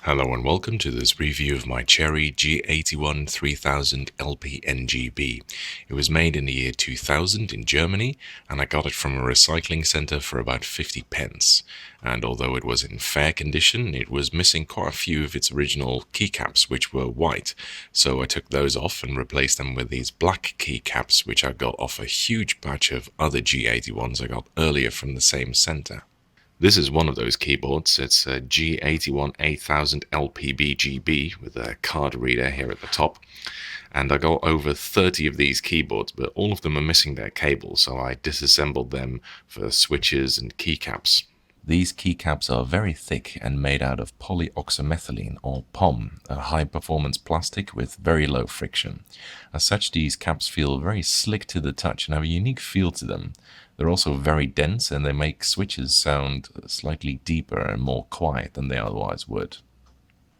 Hello and welcome to this review of my Cherry G81-3000 LPNGB. It was made in the year 2000 in Germany, and I got it from a recycling centre for about 50 pence. And although it was in fair condition, it was missing quite a few of its original keycaps, which were white. So I took those off and replaced them with these black keycaps, which I got off a huge batch of other G81s I got earlier from the same centre. This is one of those keyboards. It's a G81-3000 LPNGB with a card reader here at the top. And I got over 30 of these keyboards, but all of them are missing their cable, so I disassembled them for switches and keycaps. These keycaps are very thick and made out of polyoxymethylene, or POM, a high-performance plastic with very low friction. As such, these caps feel very slick to the touch and have a unique feel to them. They're also very dense, and they make switches sound slightly deeper and more quiet than they otherwise would.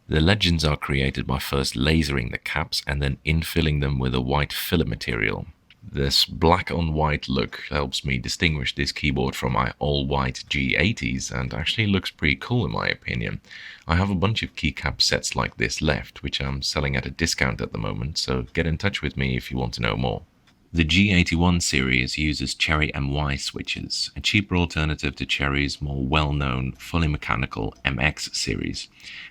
The legends are created by first lasering the caps and then infilling them with a white filler material. This black on white look helps me distinguish this keyboard from my all-white G80s, and actually looks pretty cool in my opinion. I have a bunch of keycap sets like this left, which I'm selling at a discount at the moment, so get in touch with me if you want to know more. The G81 series uses Cherry MY switches, a cheaper alternative to Cherry's more well-known, fully mechanical MX series.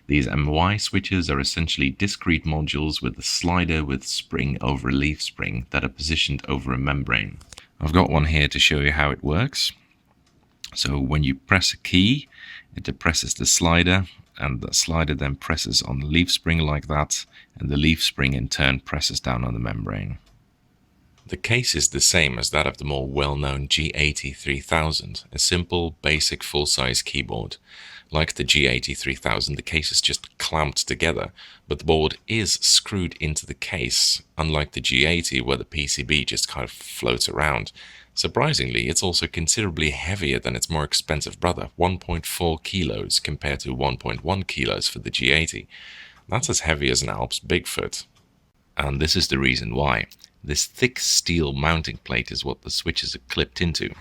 These MY switches are essentially discrete modules with a slider with spring over a leaf spring that are positioned over a membrane. I've got one here to show you how it works. So when you press a key, it depresses the slider, and the slider then presses on the leaf spring like that, and the leaf spring in turn presses down on the membrane. The case is the same as that of the more well-known G80-3000, a simple, basic full-size keyboard. Like the G80-3000, the case is just clamped together, but the board is screwed into the case, unlike the G80 where the PCB just kind of floats around. Surprisingly, it's also considerably heavier than its more expensive brother, 1.4 kilos compared to 1.1 kilos for the G80. That's as heavy as an Alps Bigfoot. And this is the reason why. This thick steel mounting plate is what the switches are clipped into.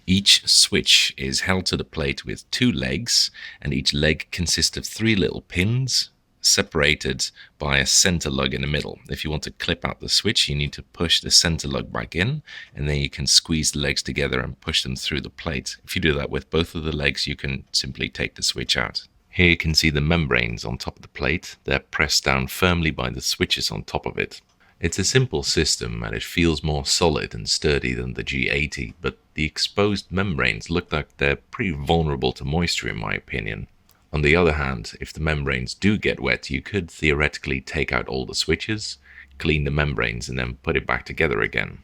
Each switch is held to the plate with two legs, and each leg consists of three little pins separated by a center lug in the middle. If you want to clip out the switch, you need to push the center lug back in, and then you can squeeze the legs together and push them through the plate. If you do that with both of the legs, you can simply take the switch out. Here you can see the membranes on top of the plate. They're pressed down firmly by the switches on top of it. It's a simple system, and it feels more solid and sturdy than the G80, but the exposed membranes look like they're pretty vulnerable to moisture in my opinion. On the other hand, if the membranes do get wet, you could theoretically take out all the switches, clean the membranes, and then put it back together again.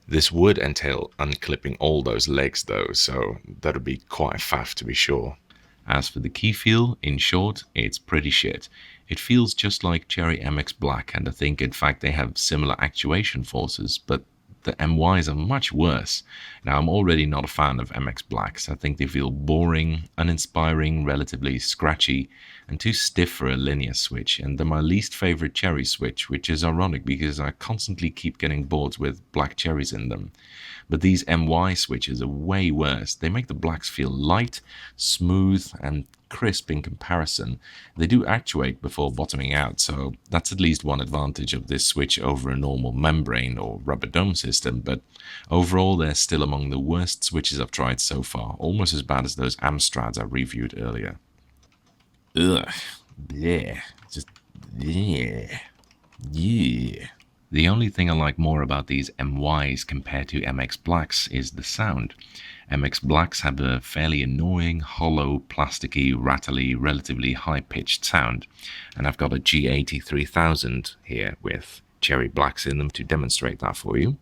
This would entail unclipping all those legs though, so that would be quite a faff to be sure. As for the key feel, in short, it's pretty shit. It feels just like Cherry MX Black, and I think in fact they have similar actuation forces, but the MYs are much worse. Now, I'm already not a fan of MX Blacks. I think they feel boring, uninspiring, relatively scratchy, and too stiff for a linear switch, and they're my least favorite Cherry switch, which is ironic because I constantly keep getting boards with black cherries in them. But these MY switches are way worse. They make the blacks feel light, smooth, and crisp in comparison. They do actuate before bottoming out, so that's at least one advantage of this switch over a normal membrane or rubber dome system, but overall they're still among the worst switches I've tried so far, almost as bad as those Amstrads I reviewed earlier. Ugh, bleh, just bleh, yeah. The only thing I like more about these MYs compared to MX Blacks is the sound. MX Blacks have a fairly annoying, hollow, plasticky, rattly, relatively high-pitched sound, and I've got a G80-3000 here with Cherry Blacks in them to demonstrate that for you.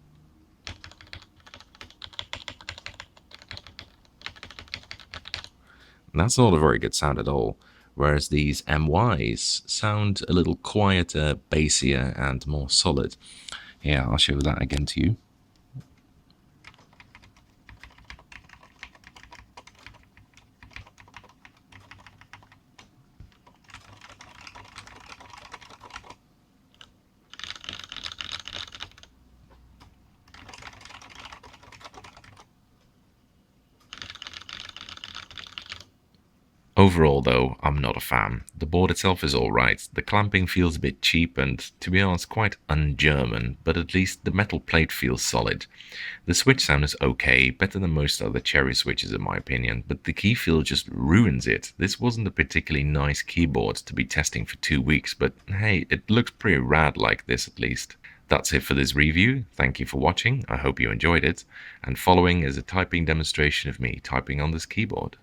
That's not a very good sound at all, whereas these MYs sound a little quieter, bassier, and more solid. Here, I'll show that again to you. Overall though, I'm not a fan. The board itself is alright, the clamping feels a bit cheap and, to be honest, quite un-German, but at least the metal plate feels solid. The switch sound is okay, better than most other Cherry switches in my opinion, but the key feel just ruins it. This wasn't a particularly nice keyboard to be testing for 2 weeks, but hey, it looks pretty rad like this at least. That's it for this review. Thank you for watching, I hope you enjoyed it, and following is a typing demonstration of me typing on this keyboard.